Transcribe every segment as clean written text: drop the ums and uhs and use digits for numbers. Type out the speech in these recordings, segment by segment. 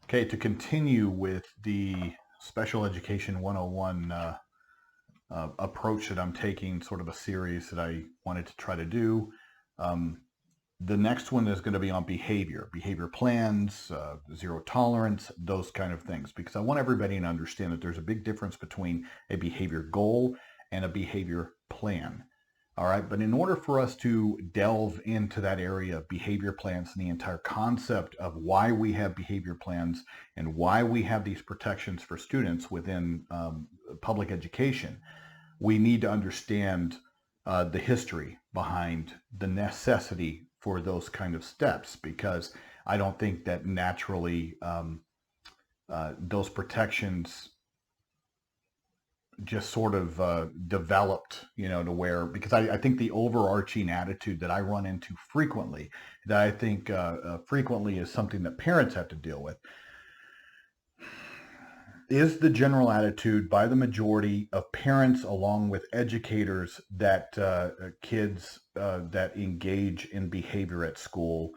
Okay, to continue with the Special Education 101 approach that I'm taking, sort of a series that I wanted to try to do. The next one is going to be on behavior plans, zero tolerance, those kind of things, because I want everybody to understand that there's a big difference between a behavior goal and a behavior plan. All right, but in order for us to delve into that area of behavior plans and the entire concept of why we have behavior plans and why we have these protections for students within public education, we need to understand the history behind the necessity for those kind of steps, because I don't think that naturally those protections just sort of developed, to where, because I think the overarching attitude that I run into frequently, that I think frequently is something that parents have to deal with, is the general attitude by the majority of parents along with educators that kids that engage in behavior at school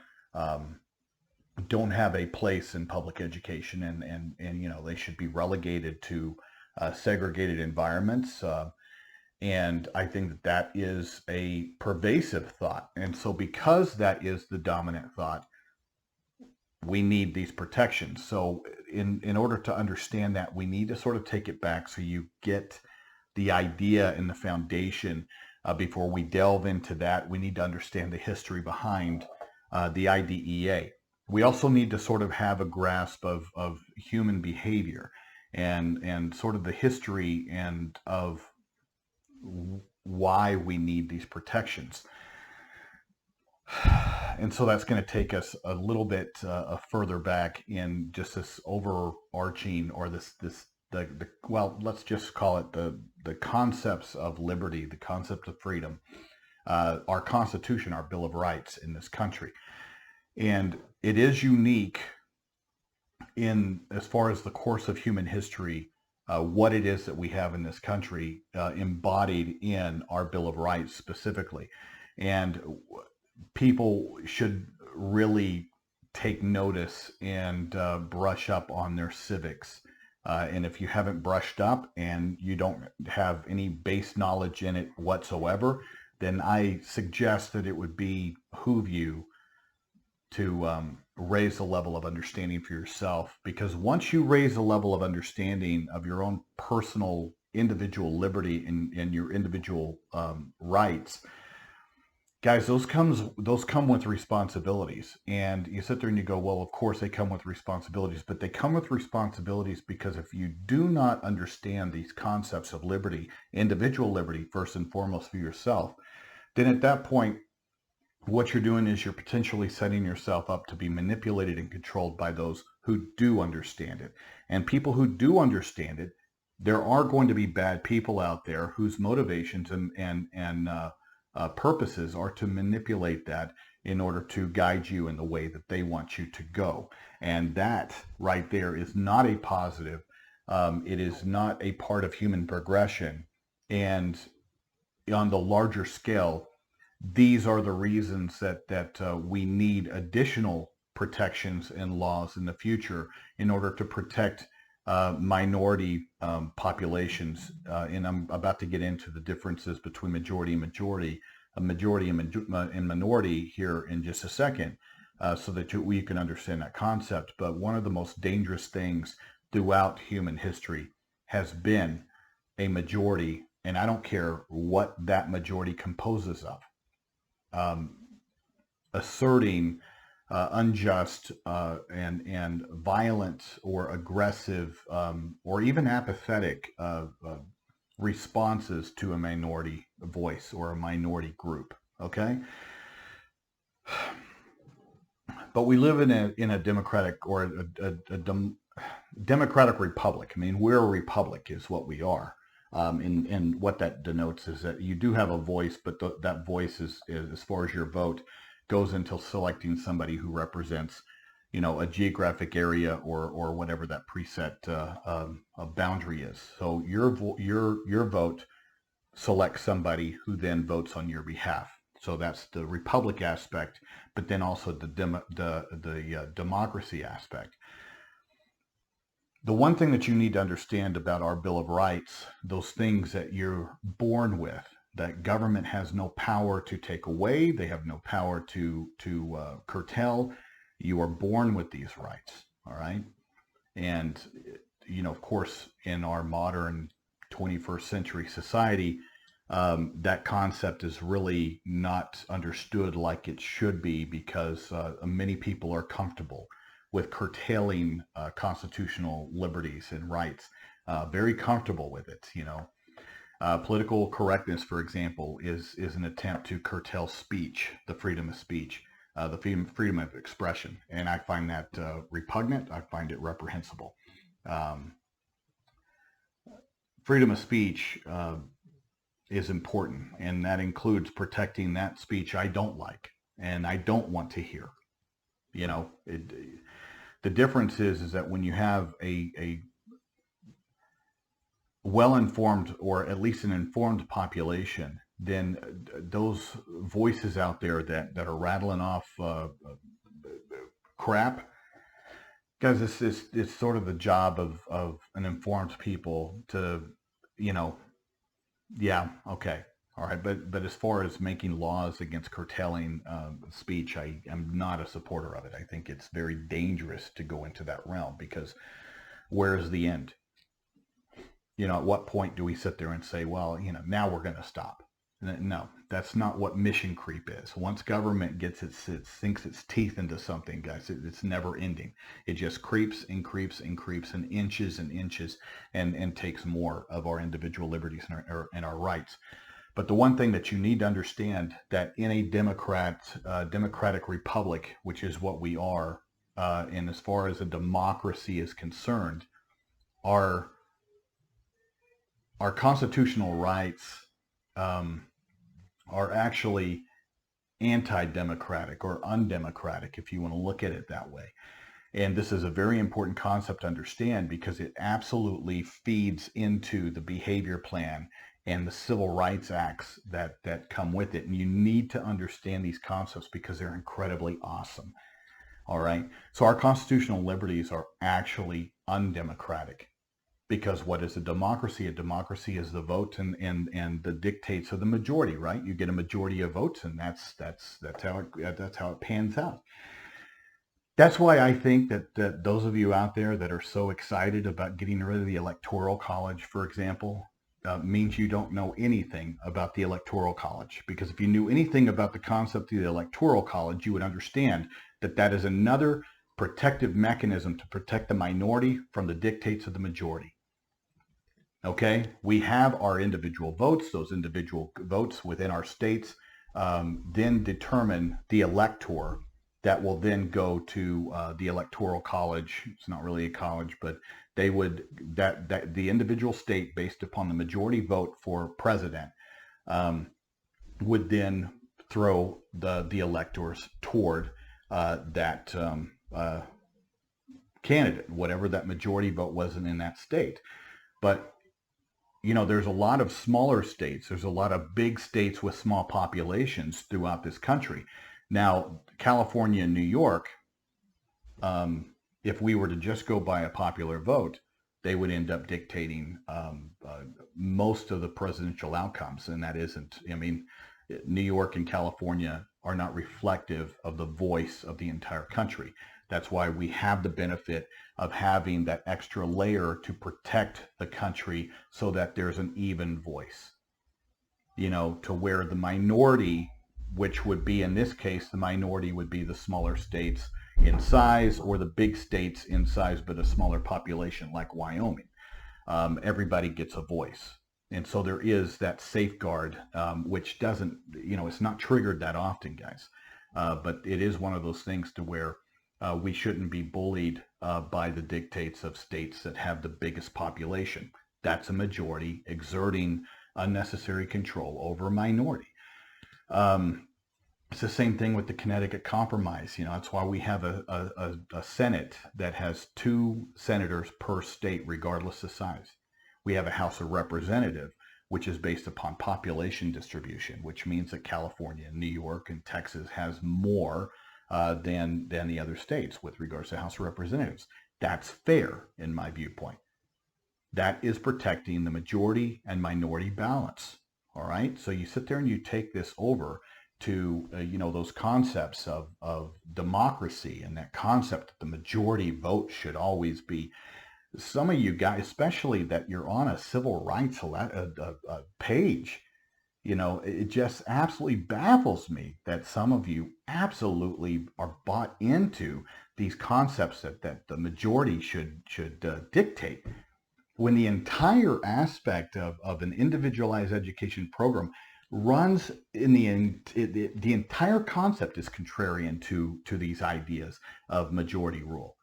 don't have a place in public education, and they should be relegated to segregated environments. And I think that that is a pervasive thought. And so because that is the dominant thought, we need these protections. So in order to understand that, we need to sort of take it back so you get the idea and the foundation. Before we delve into that, we need to understand the history behind the IDEA. We also need to sort of have a grasp of human behavior and sort of the history and of why we need these protections. And so that's going to take us a little bit further back in just this overarching, or well, let's just call it the concepts of liberty, the concept of freedom, our Constitution, our Bill of Rights in this country. And it is unique in as far as the course of human history, what it is that we have in this country embodied in our Bill of Rights specifically. And people should really take notice and brush up on their civics. And if you haven't brushed up and you don't have any base knowledge in it whatsoever, then I suggest that it would behoove you to raise the level of understanding for yourself, because once you raise the level of understanding of your own personal individual liberty and your individual rights, guys, those come with responsibilities. And you sit there and you go, well, of course they come with responsibilities, but they come with responsibilities because if you do not understand these concepts of liberty, individual liberty first and foremost for yourself, then at that point, what you're doing is you're potentially setting yourself up to be manipulated and controlled by those who do understand it. And people who do understand it, there are going to be bad people out there whose motivations and purposes are to manipulate that in order to guide you in the way that they want you to go. And that right there is not a positive. It is not a part of human progression. And on the larger scale, these are the reasons that we need additional protections and laws in the future in order to protect minority populations. And I'm about to get into the differences between majority and minority here in just a second, so that we can understand that concept. But one of the most dangerous things throughout human history has been a majority, and I don't care what that majority composes of, asserting unjust and violent or aggressive or even apathetic responses to a minority voice or a minority group. Okay, but we live in a democratic or a democratic republic. I mean, we're a republic, is what we are. And what that denotes is that you do have a voice, but that voice is, as far as your vote goes, until selecting somebody who represents, a geographic area or whatever that preset boundary is. So your vote selects somebody who then votes on your behalf. So that's the republic aspect, but then also the democracy aspect. The one thing that you need to understand about our Bill of Rights, those things that you're born with, that government has no power to take away, they have no power to curtail. You are born with these rights, all right? And, of course, in our modern 21st century society, that concept is really not understood like it should be, because many people are comfortable with curtailing constitutional liberties and rights, very comfortable with it. Political correctness, for example, is an attempt to curtail speech, the freedom of speech, the freedom of expression, and I find that repugnant. I find it reprehensible. Freedom of speech is important, and that includes protecting that speech I don't like and I don't want to hear. The difference is that when you have a well-informed, or at least an informed population, then those voices out there that are rattling off crap, guys, it's sort of the job of an informed people to, yeah, okay, all right, but as far as making laws against curtailing speech, I am not a supporter of it. I think it's very dangerous to go into that realm, because where's the end? At what point do we sit there and say, well, now we're going to stop? No, that's not what mission creep is. Once government it sinks its teeth into something, guys, it's never ending. It just creeps and creeps and creeps and inches and takes more of our individual liberties and our rights. But the one thing that you need to understand, that in a democratic republic, which is what we are, and as far as a democracy is concerned, our constitutional rights are actually anti-democratic or undemocratic, if you want to look at it that way. And this is a very important concept to understand, because it absolutely feeds into the behavior plan and the civil rights acts that come with it. And you need to understand these concepts because they're incredibly awesome. All right. So our constitutional liberties are actually undemocratic. Because what is a democracy? A democracy is the vote and the dictates of the majority, right? You get a majority of votes, and that's how it pans out. That's why I think that those of you out there that are so excited about getting rid of the Electoral College, for example, means you don't know anything about the Electoral College. Because if you knew anything about the concept of the Electoral College, you would understand that is another protective mechanism to protect the minority from the dictates of the majority. Okay, we have our individual votes. Those individual votes within our states then determine the elector that will then go to the Electoral College. It's not really a college, but they would, that the individual state, based upon the majority vote for president, would then throw the electors toward that candidate, whatever that majority vote was in that state. But there's a lot of smaller states. There's a lot of big states with small populations throughout this country. Now, California and New York, if we were to just go by a popular vote, they would end up dictating most of the presidential outcomes. And that isn't, New York and California are not reflective of the voice of the entire country. That's why we have the benefit of having that extra layer to protect the country, so that there's an even voice, to where the minority, which would be, in this case, the minority would be the smaller states in size, or the big states in size but a smaller population like Wyoming. Everybody gets a voice. And so there is that safeguard, which doesn't, it's not triggered that often, guys. But it is one of those things to where we shouldn't be bullied by the dictates of states that have the biggest population. That's a majority exerting unnecessary control over a minority. It's the same thing with the Connecticut Compromise. That's why we have a Senate that has 2 senators per state, regardless of size. We have a House of Representatives, which is based upon population distribution, which means that California, New York, and Texas has more than the other states with regards to House of Representatives. That's fair in my viewpoint. That is protecting the majority and minority balance. All right. So you sit there and you take this over to, those concepts of democracy and that concept that the majority vote should always be. Some of you guys, especially that you're on a civil rights page, it just absolutely baffles me that some of you absolutely are bought into these concepts that the majority should dictate, when the entire aspect of an individualized education program runs in the entire concept is contrarian to these ideas of majority rule.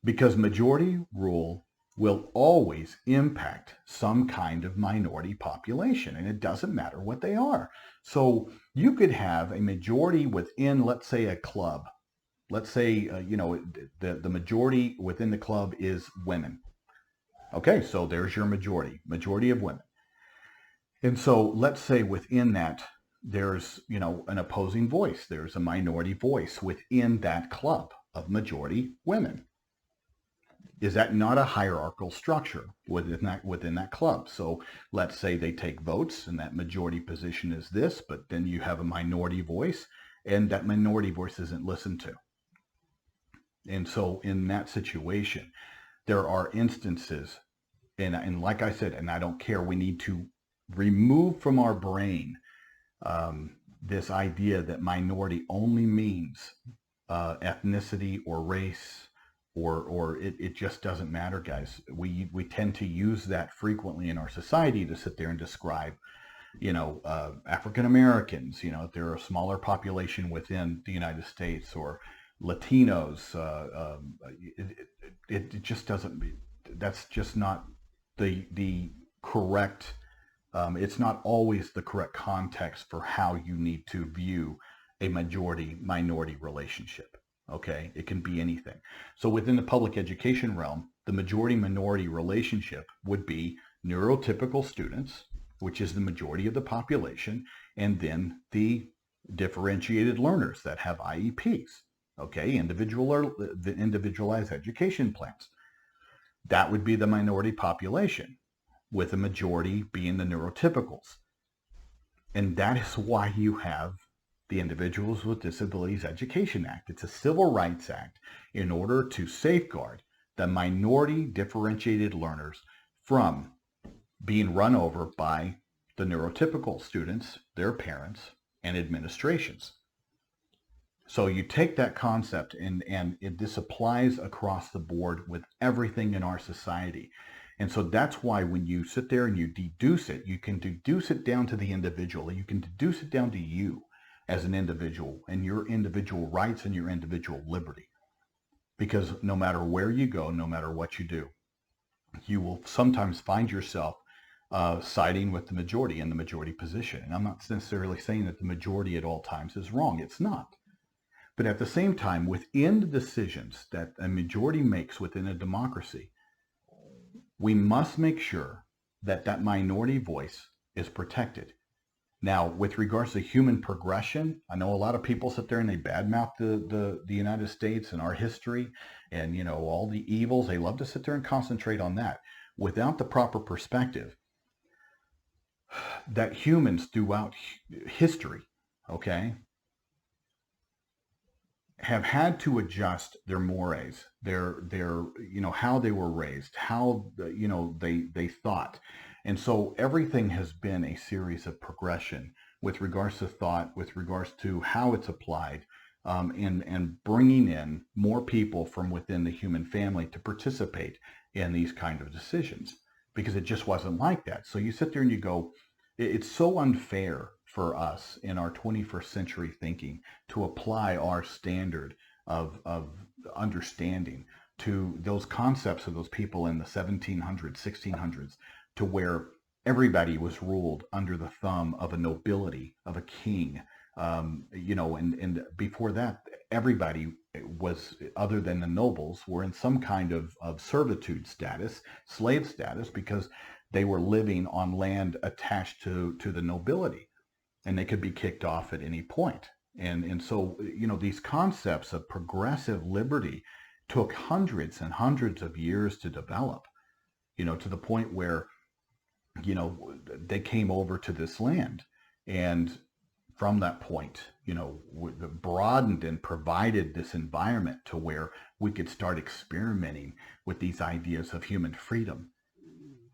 Because majority rule will always impact some kind of minority population, and it doesn't matter what they are. So you could have a majority within, let's say, a club. Let's say, the majority within the club is women. Okay, so there's your majority of women. And so let's say within that, there's, an opposing voice. There's a minority voice within that club of majority women. Is that not a hierarchical structure within that club? So let's say they take votes and that majority position is this, but then you have a minority voice and that minority voice isn't listened to. And so in that situation, there are instances, and like I said, and I don't care, we need to remove from our brain this idea that minority only means ethnicity or race, or it just doesn't matter, guys. We tend to use that frequently in our society to sit there and describe, African Americans, if they're a smaller population within the United States, or Latinos. It just doesn't. That's just not the correct. It's not always the correct context for how you need to view a majority-minority relationship. Okay, it can be anything. So within the public education realm, the majority-minority relationship would be neurotypical students, which is the majority of the population, and then the differentiated learners that have IEPs. Okay, the individualized education plans. That would be the minority population, with the majority being the neurotypicals. And that is why you have the Individuals with Disabilities Education Act. It's a civil rights act in order to safeguard the minority differentiated learners from being run over by the neurotypical students, their parents, and administrations. So you take that concept and this applies across the board with everything in our society. And so that's why when you sit there and you deduce it, you can deduce it down to the individual. You can deduce it down to you as an individual and your individual rights and your individual liberty. Because no matter where you go, no matter what you do, you will sometimes find yourself siding with the majority in the majority position. And I'm not necessarily saying that the majority at all times is wrong. It's not. But at the same time, within the decisions that a majority makes within a democracy, we must make sure that that minority voice is protected. Now, with regards to human progression, I know a lot of people sit there and they badmouth the United States and our history and, all the evils. They love to sit there and concentrate on that without the proper perspective that humans throughout history, okay, have had to adjust their mores, their how they were raised, how they thought. And so everything has been a series of progression with regards to thought, with regards to how it's applied, and bringing in more people from within the human family to participate in these kind of decisions, because it just wasn't like that. So you sit there and you go, it's so unfair for us in our 21st century thinking to apply our standard of understanding to those concepts of those people in the 1700s, 1600s, to where everybody was ruled under the thumb of a nobility, of a king, and before that, everybody was, other than the nobles, were in some kind of servitude status, slave status, because they were living on land attached to the nobility, and they could be kicked off at any point. And so, these concepts of progressive liberty took hundreds and hundreds of years to develop, to the point where, they came over to this land. And from that point, broadened and provided this environment to where we could start experimenting with these ideas of human freedom.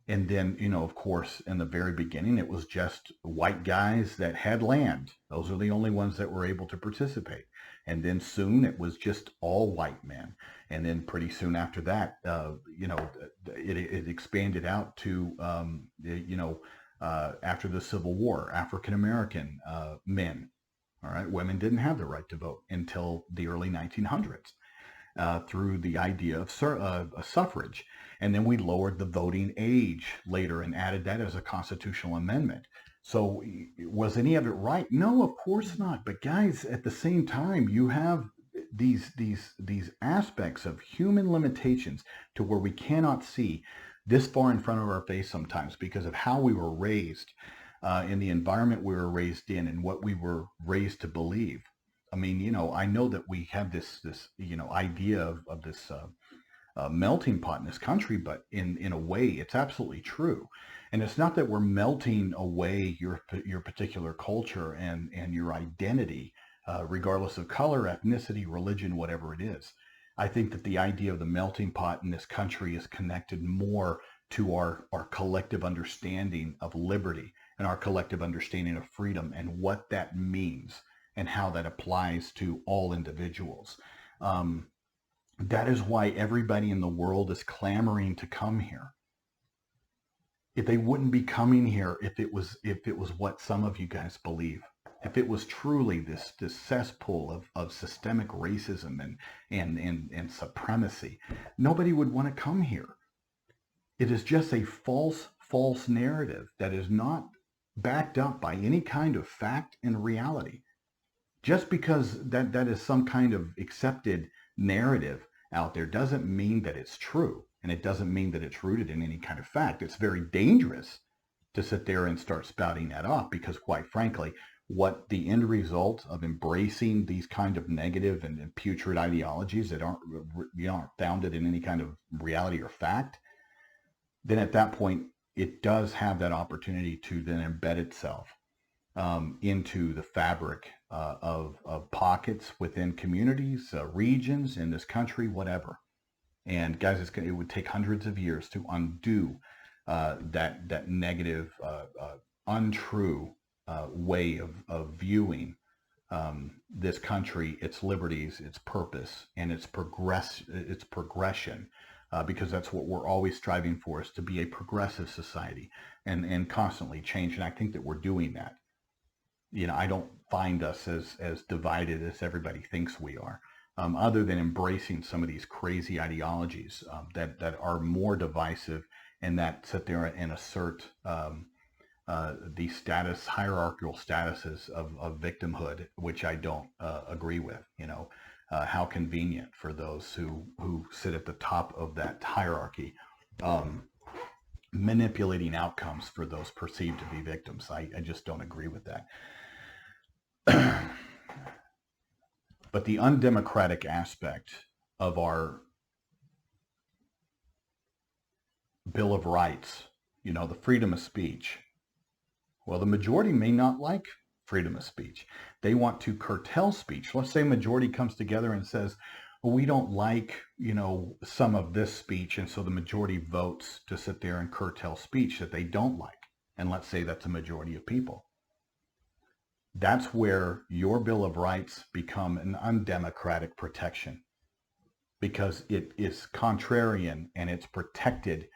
And then, of course, in the very beginning, it was just white guys that had land. Those are the only ones that were able to participate. And then soon it was just all white men. And then pretty soon after that, it expanded out to, after the Civil War, African-American men. All right. Women didn't have the right to vote until the early 1900s. Through the idea of suffrage. And then we lowered the voting age later and added that as a constitutional amendment. So was any of it right? No, of course not. But guys, at the same time, you have these aspects of human limitations to where we cannot see this far in front of our face sometimes because of how we were raised, in the environment we were raised in and what we were raised to believe. I mean, I know that we have this idea of this melting pot in this country, but in a way, it's absolutely true. And it's not that we're melting away your particular culture and your identity, regardless of color, ethnicity, religion, whatever it is. I think that the idea of the melting pot in this country is connected more to our collective understanding of liberty and our collective understanding of freedom and what that means and how that applies to all individuals. That is why everybody in the world is clamoring to come here. If they wouldn't be coming here if it was what some of you guys believe. If it was truly this cesspool of systemic racism and supremacy, nobody would want to come here. It is just a false narrative that is not backed up by any kind of fact and reality. Just because that is some kind of accepted narrative out there doesn't mean that it's true. And it doesn't mean that it's rooted in any kind of fact. It's very dangerous to sit there and start spouting that off because, quite frankly, what the end result of embracing these kind of negative and putrid ideologies that aren't founded in any kind of reality or fact, then at that point, it does have that opportunity to then embed itself into the fabric of pockets within communities, regions in this country, whatever. And guys, it would take hundreds of years to undo that negative, untrue way of viewing this country, its liberties, its purpose, and its progression. Because that's what we're always striving for, is to be a progressive society and constantly change. And I think that we're doing that. I don't find us as divided as everybody thinks we are, other than embracing some of these crazy ideologies that are more divisive and that sit there and assert the hierarchical statuses of victimhood, which I don't agree with. How convenient for those who sit at the top of that hierarchy, manipulating outcomes for those perceived to be victims. I just don't agree with that. But the undemocratic aspect of our Bill of Rights, the freedom of speech, well, the majority may not like freedom of speech. They want to curtail speech. Let's say majority comes together and says, well, we don't like, some of this speech, and so the majority votes to sit there and curtail speech that they don't like. And let's say that's a majority of people. That's where your Bill of Rights become an undemocratic protection, because it is contrarian and it's protected.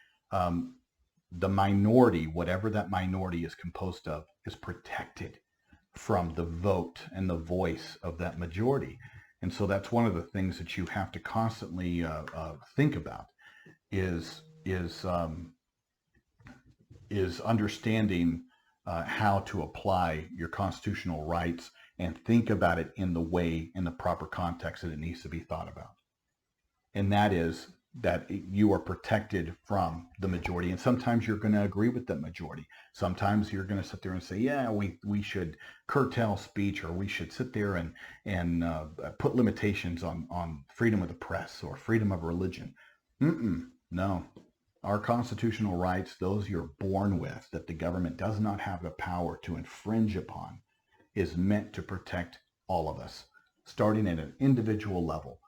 The minority, whatever that minority is composed of, is protected from the vote and the voice of that majority. And so that's one of the things that you have to constantly think about is understanding how to apply your constitutional rights and think about it in the proper context that it needs to be thought about. And that is you are protected from the majority. And sometimes you're going to agree with the majority. Sometimes you're going to sit there and say, yeah, we should curtail speech, or we should sit there and put limitations on freedom of the press or freedom of religion. No. Our constitutional rights, those you're born with, that the government does not have the power to infringe upon, is meant to protect all of us, starting at an individual level,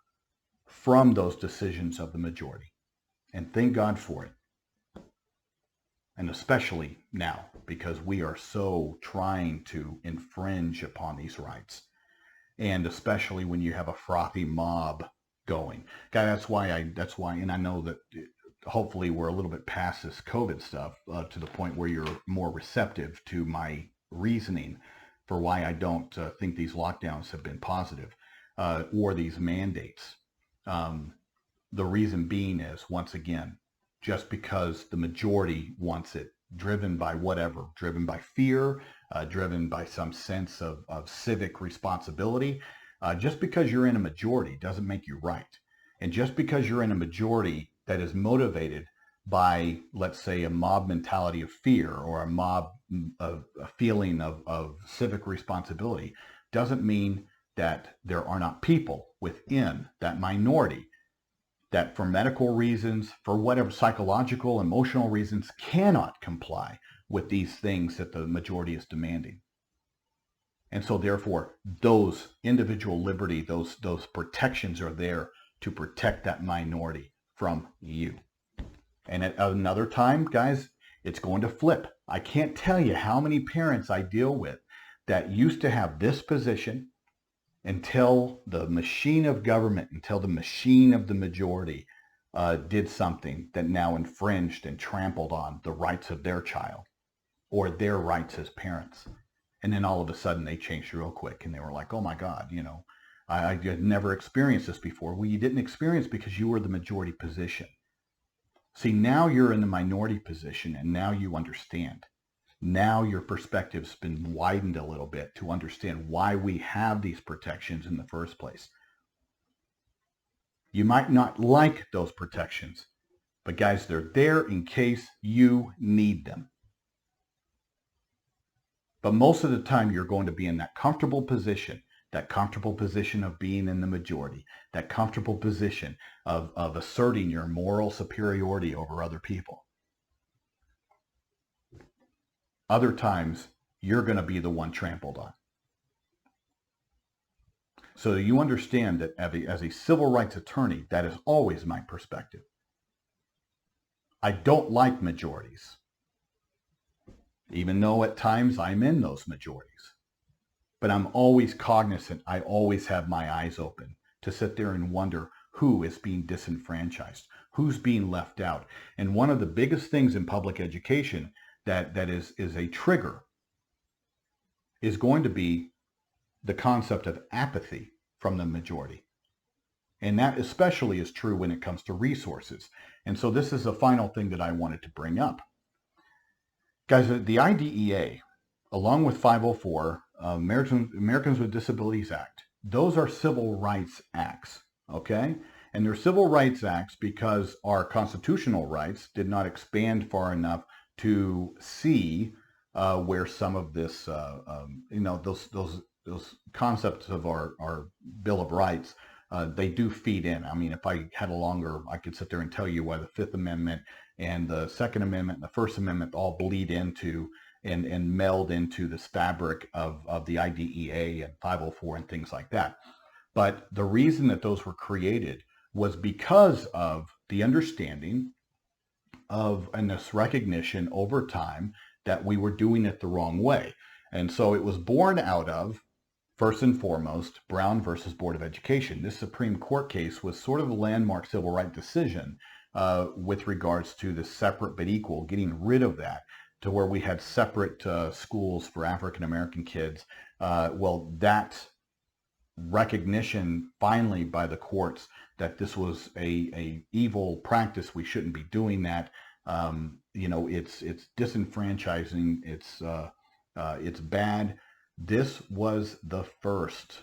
from those decisions of the majority. And thank God for it. And especially now, because we are so trying to infringe upon these rights. And especially when you have a frothy mob going. Guy, that's why, and I know that hopefully we're a little bit past this COVID stuff to the point where you're more receptive to my reasoning for why I don't think these lockdowns have been positive, or these mandates. The reason being is, once again, just because the majority wants it, driven by whatever, driven by fear, driven by some sense of civic responsibility, just because you're in a majority doesn't make you right. And just because you're in a majority that is motivated by, let's say, a mob mentality of fear, or a feeling of civic responsibility, doesn't mean that there are not people within that minority that, for medical reasons, for whatever psychological, emotional reasons, cannot comply with these things that the majority is demanding. And so therefore, those individual liberty, those protections are there to protect that minority from you. And at another time, guys, it's going to flip. I can't tell you how many parents I deal with that used to have this position until the machine of government, until the machine of the majority did something that now infringed and trampled on the rights of their child, or their rights as parents. And then all of a sudden they changed real quick, and they were like, oh my God, I had never experienced this before. Well, you didn't experience because you were the majority position. See, now you're in the minority position, and now you understand. Now your perspective's been widened a little bit to understand why we have these protections in the first place. You might not like those protections, but guys, they're there in case you need them. But most of the time, you're going to be in that comfortable position of being in the majority, that comfortable position of asserting your moral superiority over other people. Other times, you're going to be the one trampled on. So you understand that as a civil rights attorney, that is always my perspective. I don't like majorities, even though at times I'm in those majorities. But I'm always cognizant, I always have my eyes open to sit there and wonder who is being disenfranchised, who's being left out. And one of the biggest things in public education that is a trigger is going to be the concept of apathy from the majority. And that especially is true when it comes to resources. And so this is the final thing that I wanted to bring up. Guys, the IDEA, along with 504, Americans with Disabilities Act, those are civil rights acts, okay? And they're civil rights acts because our constitutional rights did not expand far enough to see where some of this, those concepts of our Bill of Rights, they do feed in. I mean, if I had a longer, I could sit there and tell you why the Fifth Amendment and the Second Amendment and the First Amendment all bleed into and meld into this fabric of the IDEA and 504 and things like that. But the reason that those were created was because of the understanding of, and this recognition over time that we were doing it the wrong way. And so it was born out of, first and foremost, Brown versus Board of Education. This Supreme Court case was sort of a landmark civil rights decision with regards to the separate but equal, getting rid of that to where we had separate schools for African American kids. Well, that recognition finally by the courts that this was a evil practice, we shouldn't be doing that. It's disenfranchising. It's bad. This was the first,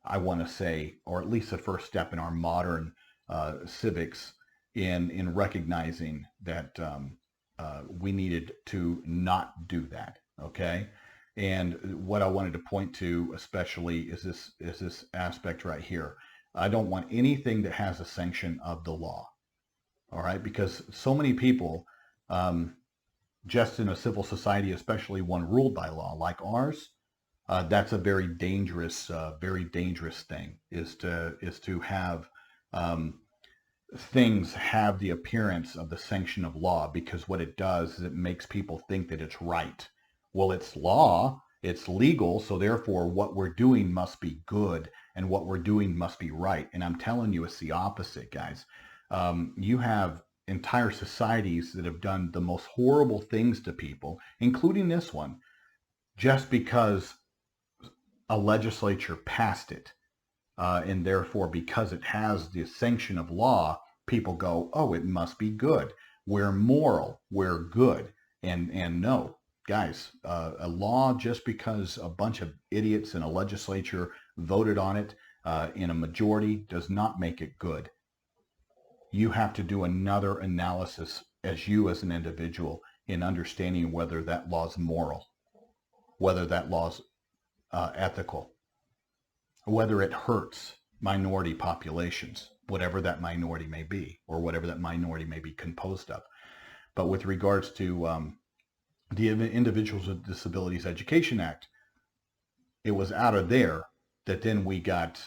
I want to say, or at least the first step in our modern civics in recognizing that we needed to not do that. Okay. And what I wanted to point to especially is this aspect right here. I don't want anything that has a sanction of the law. All right, because so many people, just in a civil society, especially one ruled by law like ours, that's a very dangerous thing. Is to have things have the appearance of the sanction of law, because what it does is it makes people think that it's right. Well, it's law, it's legal, so therefore what we're doing must be good and what we're doing must be right. And I'm telling you, it's the opposite, guys. You have entire societies that have done the most horrible things to people, including this one, just because a legislature passed it. And therefore, because it has the sanction of law, people go, oh, it must be good. We're moral, we're good. And no, guys, a law, just because a bunch of idiots in a legislature voted on it in a majority, does not make it good. You have to do another analysis as an individual in understanding whether that law is moral, whether that law is ethical, whether it hurts minority populations, whatever that minority may be, or whatever that minority may be composed of. But with regards to the Individuals with Disabilities Education Act, it was out of there that then we got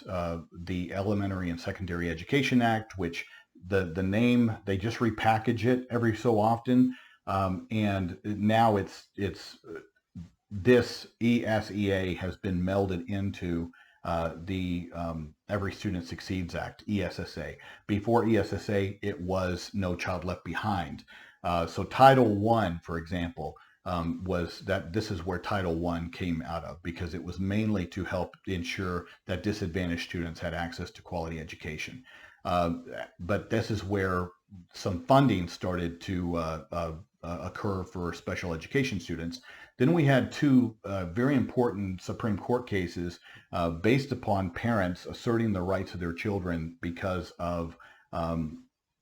the Elementary and Secondary Education Act, which the name, they just repackage it every so often, and now it's this ESEA has been melded into the Every Student Succeeds Act, ESSA. Before ESSA, it was No Child Left Behind. So Title I, for example, was that this is where Title I came out of, because it was mainly to help ensure that disadvantaged students had access to quality education. But this is where some funding started to occur for special education students. Then we had two very important Supreme Court cases based upon parents asserting the rights of their children because of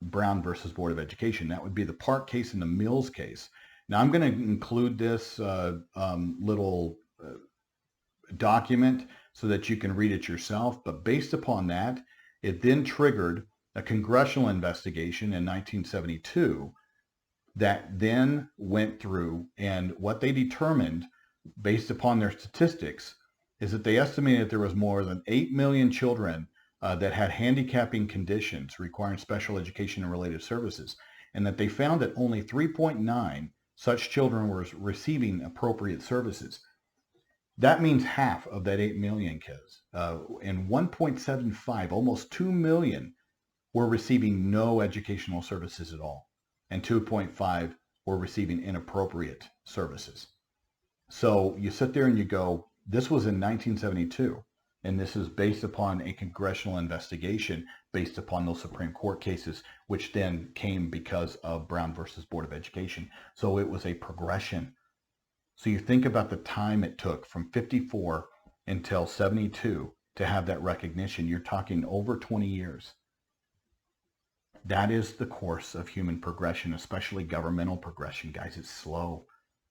Brown versus Board of Education. That would be the Park case and the Mills case. Now, I'm going to include this little document so that you can read it yourself. But based upon that, it then triggered a congressional investigation in 1972 that then went through, and what they determined based upon their statistics is that they estimated there was more than 8 million children that had handicapping conditions requiring special education and related services, and that they found that only 3.9 such children were receiving appropriate services. That means half of that 8 million kids, and 1.75, almost 2 million, were receiving no educational services at all, and 2.5 were receiving inappropriate services. So you sit there and you go, this was in 1972, and this is based upon a congressional investigation based upon those Supreme Court cases, which then came because of Brown versus Board of Education. So it was a progression. So you think about the time it took from 54 until 72 to have that recognition. You're talking over 20 years. That is the course of human progression, especially governmental progression, guys. It's slow.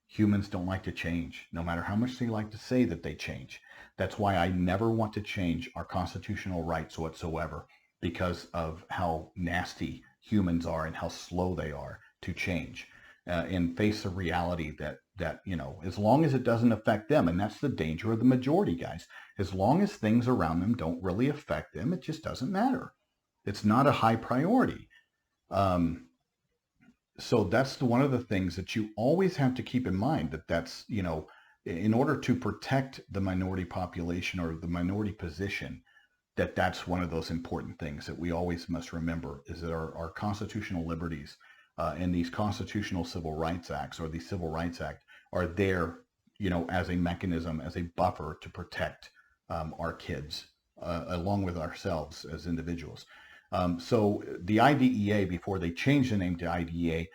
Humans don't like to change, no matter how much they like to say that they change. That's why I never want to change our constitutional rights whatsoever, because of how nasty humans are and how slow they are to change and face a reality that, you know, as long as it doesn't affect them, and that's the danger of the majority, guys. As long as things around them don't really affect them, it just doesn't matter. It's not a high priority. So that's one of the things that you always have to keep in mind, that's, you know, in order to protect the minority population or the minority position, that's one of those important things that we always must remember, is that our constitutional liberties and these constitutional civil rights acts, or the Civil Rights Act, are there, you know, as a mechanism, as a buffer to protect our kids along with ourselves as individuals. So the IDEA, before they changed the name to IDEA,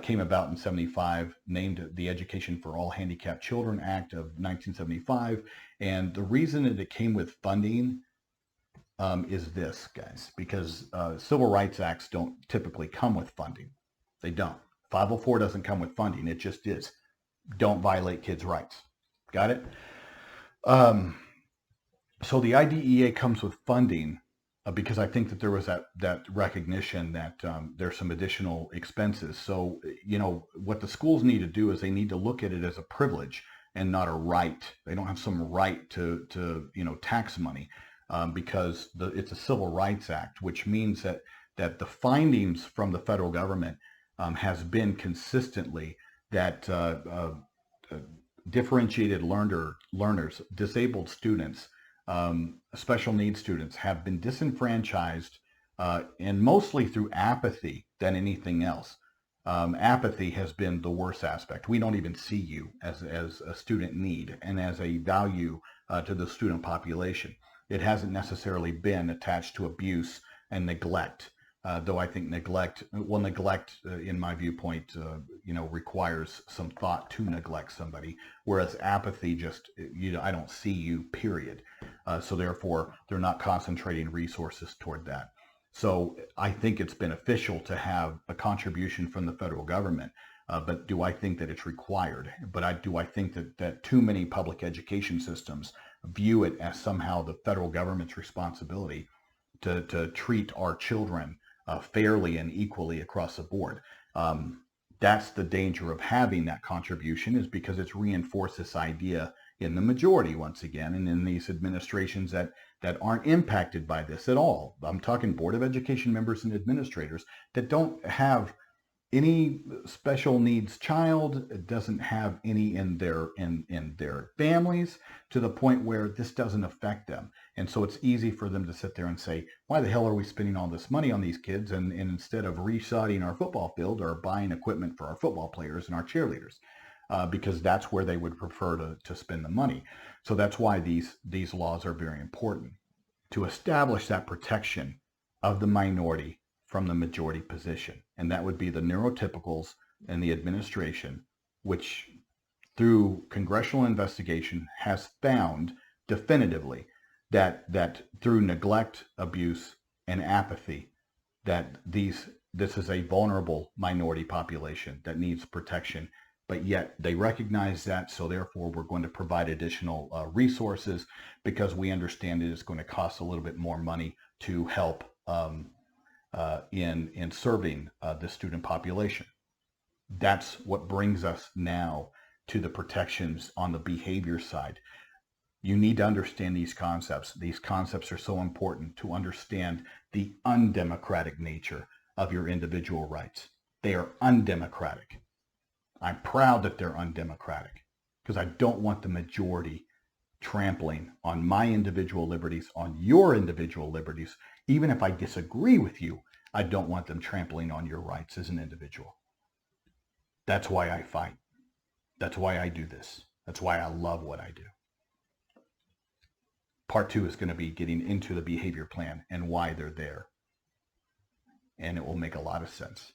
came about in 75, named the Education for All Handicapped Children Act of 1975. And the reason that it came with funding is this, guys, because civil rights acts don't typically come with funding. They don't. 504 doesn't come with funding. It just is. Don't violate kids' rights. Got it? So the IDEA comes with funding because I think that there was that recognition that there's some additional expenses. So, what the schools need to do is they need to look at it as a privilege and not a right. They don't have some right to tax money because it's a Civil Rights Act, which means that the findings from the federal government has been consistently that differentiated learners, disabled students, special needs students have been disenfranchised and mostly through apathy than anything else. Apathy has been the worst aspect. We don't even see you as a student need and as a value to the student population. It hasn't necessarily been attached to abuse and neglect. Though I think neglect, in my viewpoint, requires some thought to neglect somebody, whereas apathy just, I don't see you, period. So therefore, they're not concentrating resources toward that. So I think it's beneficial to have a contribution from the federal government, but do I think that it's required? But do I think that too many public education systems view it as somehow the federal government's responsibility to treat our children fairly and equally across the board. That's the danger of having that contribution, is because it's reinforced this idea in the majority once again, and in these administrations that aren't impacted by this at all. I'm talking Board of Education members and administrators that don't have any special needs child, doesn't have any in their families, to the point where this doesn't affect them. And so it's easy for them to sit there and say, why the hell are we spending all this money on these kids and instead of resodding our football field or buying equipment for our football players and our cheerleaders? Because that's where they would prefer to spend the money. So that's why these laws are very important, to establish that protection of the minority from the majority position. And that would be the neurotypicals and the administration, which through congressional investigation has found definitively that through neglect, abuse, and apathy, that this is a vulnerable minority population that needs protection. But yet they recognize that, so therefore we're going to provide additional resources because we understand it is going to cost a little bit more money to help in serving the student population. That's what brings us now to the protections on the behavior side. You need to understand these concepts. These concepts are so important to understand the undemocratic nature of your individual rights. They are undemocratic. I'm proud that they're undemocratic because I don't want the majority trampling on my individual liberties, on your individual liberties. Even if I disagree with you, I don't want them trampling on your rights as an individual. That's why I fight. That's why I do this. That's why I love what I do. Part 2 is going to be getting into the behavior plan and why they're there. And it will make a lot of sense.